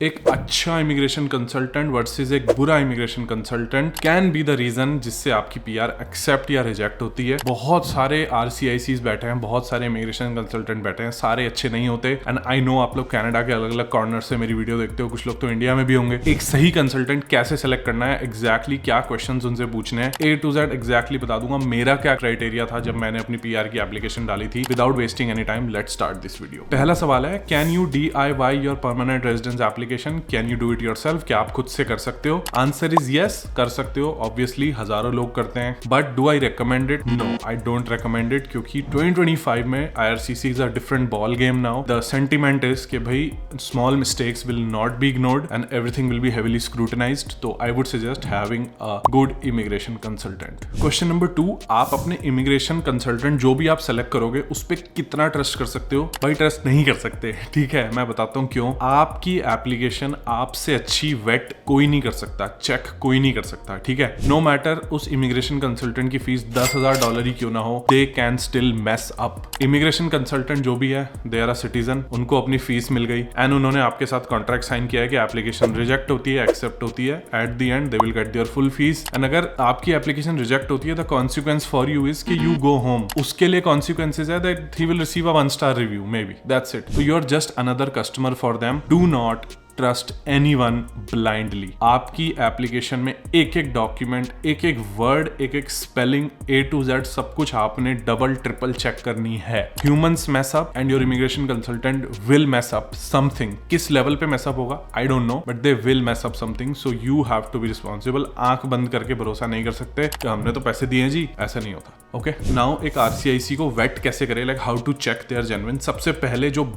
एक अच्छा immigration consultant versus एक बुरा immigration consultant can be the reason जिससे आपकी पीआर एक्सेप्ट या रिजेक्ट होती है। बहुत सारे आरसीआईसीज बैठे हैं, बहुत सारे इमिग्रेशन कंसल्टेंट बैठे हैं, सारे अच्छे नहीं होते। एंड आई नो आप लोग कनाडा के अलग अलग कॉर्नर से मेरी वीडियो देखते हो, कुछ लोग तो इंडिया में भी होंगे। एक सही कंसल्टेंट कैसे सेलेक्ट करना है, एग्जैक्टली क्या क्वेश्चंस उनसे पूछने हैं, A to Z एग्जैक्टली बता दूंगा। मेरा क्या क्राइटेरिया था जब मैंने अपनी पीआर की एप्लीकेशन डाली थी। Without wasting any time, let's start this video. पहला सवाल है, can you DIY your permanent residence application? Can you do it yourself? क्या आप खुद से कर सकते हो? आंसर इज यस, कर सकते हो। ऑब्वियसली हजारों लोग करते हैं, but do I recommend it? No, I don't recommend it, क्योंकि 2025 में IRCC is a different ball game now. The sentiment is कि भाई small mistakes will not be ignored and everything will be heavily scrutinised. तो I would suggest having a good immigration consultant. Question number 2, आप अपने immigration consultant जो भी आप select करोगे उस पर कितना ट्रस्ट कर सकते हो? भाई ट्रस्ट नहीं कर सकते, ठीक है। मैं बताता हूँ क्यों। आपकी एप्लीकेशन आपसे अच्छी वेट कोई नहीं कर सकता, चेक कोई नहीं कर सकता, ठीक है। नो मैटर उस इमिग्रेशन कंसल्टेंट की फीस $10,000 ही क्यों ना हो, they can still mess up. Immigration consultant जो भी है, दे आर अ सिटीजन, उनको अपनी फीस मिल गई एंड उन्होंने आपके साथ कॉन्ट्रैक्ट साइन किया है कि एप्लीकेशन रिजेक्ट होती है, एक्सेप्ट होती है, at the and they will get there full fees. And अगर आपकी एप्लीकेशन रिजेक्ट होती है, the consequence for you is कि यू गो होम। उसके लिए कॉन्सिक्वेंसेज है that he will receive a 1-star review, may be, that's it. So you're just another customer for them. Do not trust anyone blindly. आपकी application में एक एक document, एक एक वर्ड, एक एक स्पेलिंग, A to Z सब कुछ आपने डबल ट्रिपल चेक करनी है। Humans mess up and your immigration consultant will mess up something. किस लेवल पे मैस अप होगा I don't know, but they will mess up something, so you have to be responsible. आंख बंद करके भरोसा नहीं कर सकते कि हमने तो पैसे दिए जी, ऐसा नहीं होता। ओके, नाउ एक आरसीआईसी को वेट कैसे करे, like how to check they're genuine. सबसे पहले जो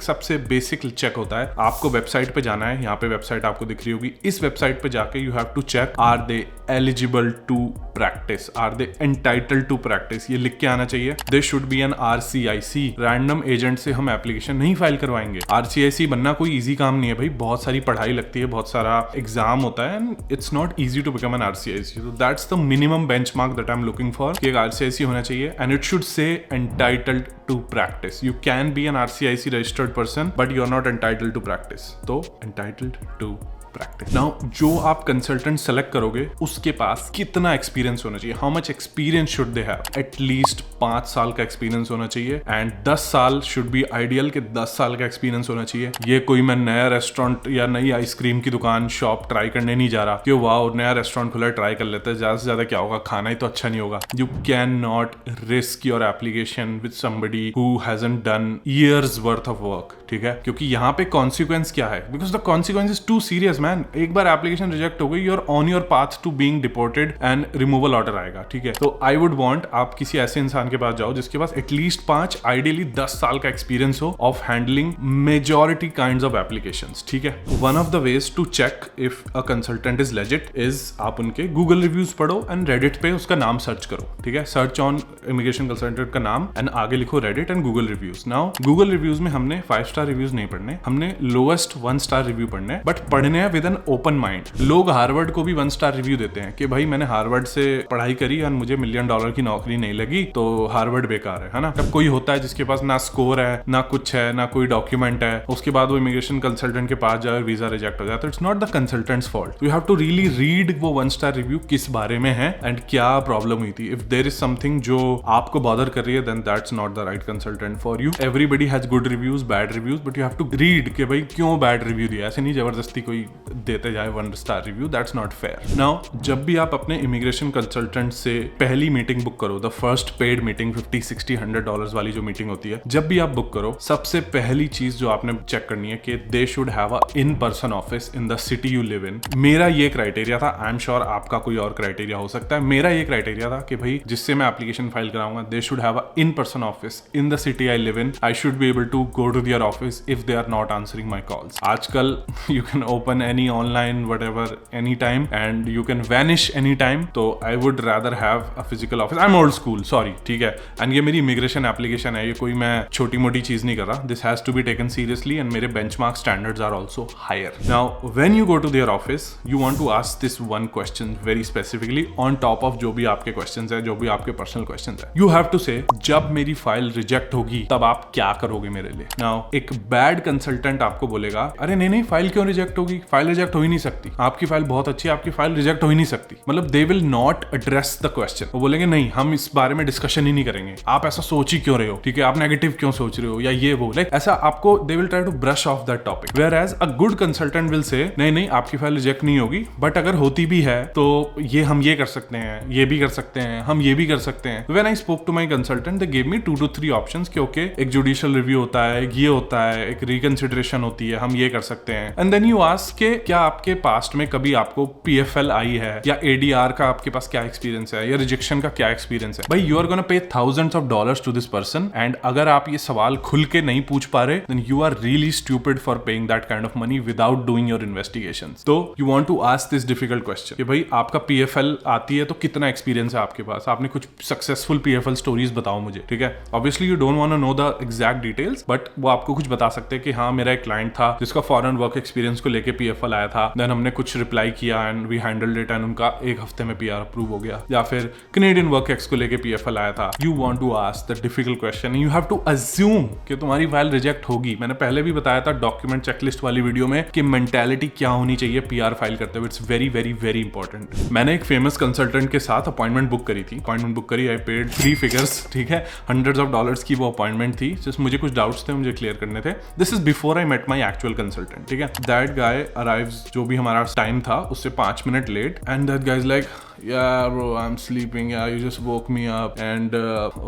सबसे बेसिक चेक होता है, आपको वेबसाइट पे जाना है। यहाँ पे वेबसाइट आपको दिख रही होगी। इस वेबसाइट पे जाके you have to check, are they eligible to practise, are they entitled to practise. ये लिख के आना चाहिए। They should be an RCIC। Random agent से हम एप्लीकेशन नहीं फाइल करवाएंगे। RCIC बनना कोई इजी काम नहीं है भाई, बहुत सारी पढ़ाई लगती है, बहुत सारा एग्जाम होता है and it's not easy to become an RCIC। तो that's the minimum benchmark that I am looking for कि एक RCIC होना चाहिए and it should say entitled to practise. You can be an RCIC registered person but you are not entitled to practise. तो entitled to practise. Now जो आप consultant select करोगे उसके पास कितना एक्सपीरियंस होना चाहिए? How much experience should they have? At least 5 साल का एक्सपीरियंस होना चाहिए एंड 10 साल शुड बी आइडियल कि 10 साल का एक्सपीरियंस होना चाहिए। ये कोई मैं नया रेस्टोरेंट या नई आइसक्रीम की दुकान शॉप ट्राई करने नहीं जा रहा कि वाह नया रेस्टोरेंट खुला, ट्राई कर लेते हैं, ज्यादा से ज्यादा क्या होगा, खाना ही तो अच्छा नहीं होगा। You can not risk your application with somebody who hasn't done years worth of work, ठीक है। क्योंकि यहाँ पे कॉन्सिक्वेंस क्या है, because the consequence is too serious man. एक बार एप्लीकेशन रिजेक्ट हो गई, you are on your path to being deported and removal order आएगा, ठीक है। तो आई वुड वांट आप किसी ऐसे इंसान के पास जाओ जिसके पास एटलीस्ट 5, आइडियली 10 साल का एक्सपीरियंस हो of handling majority kinds of applications, ठीक है। One of the ways to check if a consultant is legit is आप उनके गूगल रिव्यूज पढ़ो एंड रेडिट पे उसका नाम सर्च करो, ठीक है। सर्च ऑन इमिग्रेशन कंसल्टेंट का नाम एंड आगे लिखो Reddit and Google reviews. Now Google reviews में हमने 5-star रिव्यूज नहीं पढ़ने, हमने लोएस्ट 1-star रिव्यू पढ़ने, बट पढ़ने हैं विद एन ओपन माइंड। लोग हार्वर्ड को भी 1-star रिव्यू देते हैं कि भाई मैंने हार्वर्ड से पढ़ाई करी और मुझे $1 मिलियन की नौकरी नहीं लगी तो हार्वर्ड बेकार है ना। तब कोई होता है जिसके पास ना स्कोर है, ना कुछ है, ना कोई डॉक्यूमेंट है, उसके बाद वो इमिग्रेशन कंसल्टेंट के पास जाए और वीजा रिजेक्ट हो जाता है। It's not the consultant's fault. You have to really read वो 1-star रिव्यू किस बारे में है एंड क्या प्रॉब्लम हुई थी। इफ देयर इज समथिंग जो आपको बॉदर कर रही है, then that's not the right consultant for you. Everybody has good reviews, bad reviews, but you have to read कि भाई क्यों बैड रिव्यू दिया। ऐसे नहीं जबरदस्ती कोई देते जाए 1-star review, that's not fair. Now जब भी आप अपने इमिग्रेशन कंसल्टेंट से पहली मीटिंग बुक करो, द फर्स्ट पेड मीटिंग $50, $60, $100 वाली जो मीटिंग होती है, जब भी आप बुक करो, सबसे पहली चीज जो आपने चेक करनी है कि दे should have a in person office in the city you live in. मेरा ये क्राइटेरिया था, आई एम श्योर आपका कोई और क्राइटेरिया हो सकता है। मेरा ये क्राइटेरिया था कि भाई जिससे मैं एप्लीकेशन फाइल कराऊंगा, they should have a in person office in the city I live in. I should be able to go to their office if they are not answering my calls. आजकल you can open any online whatever anytime and you can vanish anytime. तो I would rather have a physical office. I'm old school, sorry, ठीक है. And ये मेरी immigration application है, ये कोई मैं छोटी मोटी चीज नहीं कर रहा. This has to be taken seriously and मेरे benchmark standards are also higher. Now when you go to their office, you want to ask this one question very specifically on top of जो भी आपके questions है, जो भी आपके personal questions है. You have to say जब मेरी फाइल रिजेक्ट होगी तब आप क्या करोगे मेरे लिए. Now एक बैड कंसल्टेंट आपको बोलेगा अरे नहीं फाइल क्यों रिजेक्ट होगी, फाइल रिजेक्ट हो ही नहीं सकती, आपकी फाइल बहुत अच्छी है, आपकी फाइल रिजेक्ट हो ही नहीं सकती. मतलब they will not address the question. वो बोलेंगे नहीं हम इस बारे में डिस्कशन ही नहीं करेंगे, आप ऐसा सोच ही क्यों रहे हो, ठीक है, आप नेगेटिव क्यों सोच रहे हो या ये वो, लाइक ऐसा आपको they will try to brush off that topic. Whereas a good consultant will say नहीं आपकी फाइल रिजेक्ट नहीं होगी, बट अगर होती भी है तो ये हम ये कर सकते हैं, ये भी कर सकते हैं, हम ये भी कर सकते हैं. When I spoke to my consultant they give me 2 to 3 options कि ओके एक जुडिशियल रिव्यू होता है, ये होता है, एक रिकंसिडरेशन होती है, हम ये कर सकते हैं. एंड देन यू आस्क के क्या आपके पास्ट में कभी आपको पीएफएल आई है या एडीआर का आपके पास क्या एक्सपीरियंस है या रिजेक्शन का क्या एक्सपीरियंस है. भाई you are gonna pay thousands of dollars to this person and अगर आप ये सवाल खुल के नहीं पूछ पा रहे then you are really stupid for paying that kind of money without doing your investigations. तो you want to ask this difficult question कि भाई आपका पीएफएल आती है तो कितना एक्सपीरियंस है आपके पास, आपने कुछ सक्सेसफुल पीएफएल स्टोरीज बताओ मुझे, ठीक है. Obviously you don't want to know the exact details but वो आपको कुछ बता सकते हैं कि हाँ मेरा एक क्लाइंट था जिसका फॉरेन वर्क एक्सपीरियंस को लेके पीएफएल आया था, देन हमने कुछ रिप्लाई किया and we handled it and उनका एक हफ्ते में पीआर अप्रूव हो गया. या फिर कैनेडियन वर्क एक्स को लेके पीएफएल आया था. You want to ask the difficult question, you have to assume कि तुम्हारी फाइल रिजेक्ट होगी. मैंने पहले भी बताया था डॉक्यूमेंट चेकलिस्ट वाली वीडियो में कि मेंटालिटी क्या होनी चाहिए पीआर फाइल करते हुए. It's very very very important. मैंने एक फेमस कंसल्टेंट के साथ अपॉइंटमेंट बुक करी थी. अपॉइंटमेंट बुक करी, आई पेड 3 फिगर्स, ठीक है, हंड्रेड्स ऑफ डॉलर्स की वो अपॉइंटमेंट थी. जस्ट मुझे कुछ डाउट्स थे, मुझे क्लियर करने थे. This is before I met my actual consultant, ठीक है. दैट गाय अराइव्स, जो भी हमारा टाइम था उससे 5 minute late and that guy is like यार ब्रो आई एम स्लीपिंग, यार you just woke me up and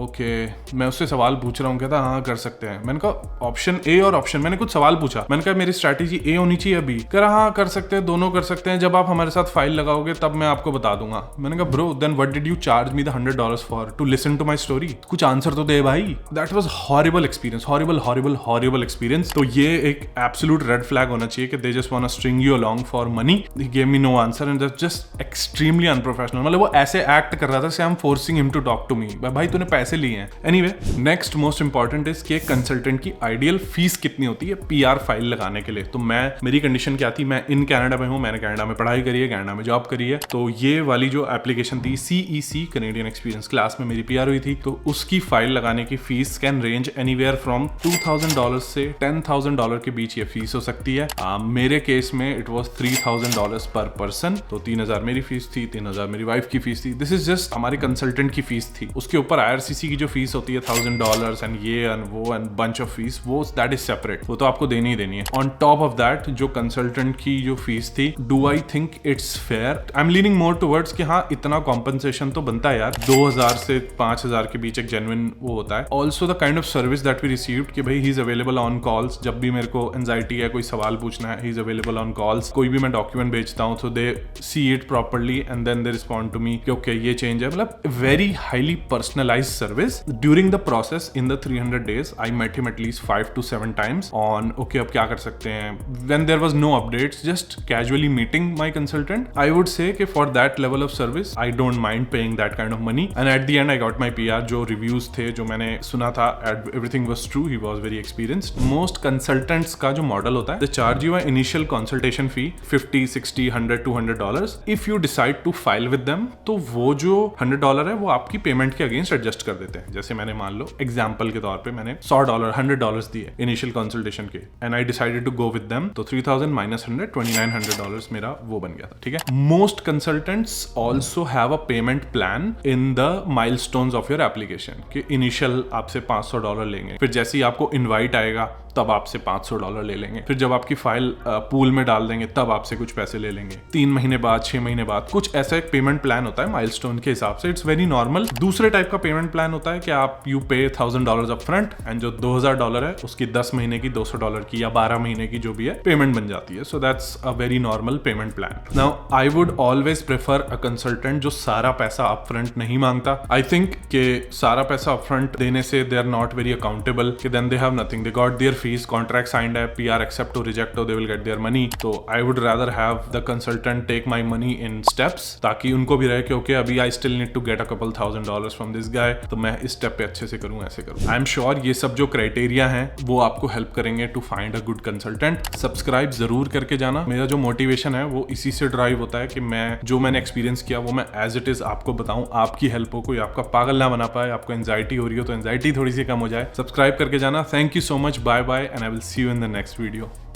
okay. मैं उससे सवाल पूछ रहा हूँ, कहता हाँ कर सकते हैं. मैंने कहा ऑप्शन ए और ऑप्शन, मैंने कुछ सवाल पूछा, मैंने कहा मेरी स्ट्रैटेजी ए होनी चाहिए अभी. कह रहा हाँ कर सकते हैं, दोनों कर सकते हैं, जब आप हमारे साथ फाइल लगाओगे तब मैं आपको बता दूंगा. मैंने कहा bro then what did you charge me the $100 for to listen to my story. कुछ आंसर तो दे भाई. That was horrible experience, horrible experience. तो ये एक एब्सोल्यूट रेड फ्लैग होना चाहिए कि they just want to string you along for money. He give me no answer and that's just extremely unprofessional. मतलब वो ऐसे एक्ट कर रहा था, I am forcing him to talk to me. भाई तूने पैसे लिए हैं. Anyway, next most important is कि कंसल्टेंट की आइडियल फीस कितनी होती है पीआर फाइल लगाने के लिए. तो मेरी कंडीशन क्या थी, मैं इन कनाडा में हूं, मैंने कनाडा में पढ़ाई करी है, कनाडा में जॉब करी है. तो ये वाली जो एप्लीकेशन थी CEC कैनेडियन एक्सपीरियंस क्लास में मेरी पीआर हुई थी. तो उसकी फाइल लगाने की fees can range anywhere from $2,000 से $10,000 के बीच ये फीस हो सकती है. मेरे केस में इट वॉज $3,000 पर पर्सन. तो 3,000 मेरी फीस थी, 3,000 मेरी वाइफ की फीस थी. दिस इज जस्ट हमारे कंसल्टेंट की फीस थी. उसके ऊपर IRCC की जो फीस होती है $1,000 एंड ये एंड वो एंड बंच ऑफ फीस, वो दैट इज सेपरेट, वो तो आपको देनी ही देनी है. ऑन टॉप ऑफ दैट जो कंसल्टेंट की जो फीस थी, do I think it's fair? I am leaning more towards कि हाँ इतना कॉम्पनसेशन तो बनता है यार. 2,000 से 5,000 के बीच एक जेन्युइन वो होता है. Also the kind of service that we received कि भाई he is available on calls. जब भी मेरे को एंजाइटी है, कोई सवाल पूछना है, he is available on calls. कोई भी मैं डॉक्यूमेंट भेजता हूँ तो they see it properly and then they respond to me कि ओके ये चेंज है. मतलब very highly personalised service. During the process in the 300 days I met him at least 5 to 7 times on okay अब क्या कर सकते हैं. When there was no updates, just casually meeting my consultant, I would say कि for that level of service I don't mind paying that kind of money. And at the end I got my PR. जो reviews थे, जो मैंने सुना था, everything was true. He was very experienced. Most consultants का जो model होता है, they charge you an initial consultation fee $50, $60, $100, $200. If you decide to file with them, तो वो जो $100 है वो आपकी पेमेंट के अगेंस्ट एडजस्ट कर देते हैं. जैसे मैंने मान लो एग्जांपल के तौर पे मैंने $100 $100 दिए इनिशियल कंसल्टेशन के and I decided to go with them. तो 3,000 minus 100 $2,900 मेरा वो बन गया था. ठीक है. Most consultants also have a payment plan in the milestones of your application कि इनिशियल आपसे $500 लेंगे, फिर जैसे ही आपको इनवाइट आएगा तब आपसे $500 ले लेंगे, फिर जब आपकी फाइल पूल में डाल देंगे तब आपसे कुछ पैसे ले लेंगे, 3 महीने बाद 6 महीने बाद, कुछ ऐसा एक पेमेंट प्लान होता है माइलस्टोन के हिसाब से. It's very normal. दूसरे टाइप का पेमेंट प्लान होता है कि आप यू पे $1,000 अप फ्रंट एंड जो $2,000 है उसकी 10 महीने की $200 की या 12 महीने की जो भी है पेमेंट बन जाती है. So that's a very normal payment plan. Now I would always prefer a consultant जो सारा पैसा अप फ्रंट नहीं मांगता. आई थिंक कि सारा पैसा अप फ्रंट देने से they are not very accountable, कि then they have nothing, they got their fees, contract signed है, PR एक्सेप्ट हो रिजेक्ट हो, they will get their money. तो I would rather have the consultant take my money in steps, ताकि उनको भी रहे कि ओके अभी I still need to get a couple $1,000 from this guy, तो मैं इस स्टेप पे अच्छे से करूँ, ऐसे करूँ। आई एम श्योर ये सब जो क्राइटेरिया हैं वो आपको हेल्प करेंगे to find a good consultant. Subscribe जरूर करके जाना। मेरा जो मोटिवेशन है वो इसी से ड्राइव होता है कि मैंने एक्सपीरियंस किया वो मैं एज इट इज आपको बताऊं, आपकी हेल्प हो, कोई आपका पागल ना बना पाए। आपको एंजाइटी हो रही हो तो एंजाइटी थोड़ी सी कम हो जाए। सब्सक्राइब करके जाना। Thank you so much, bye bye, and I will see you in the next video.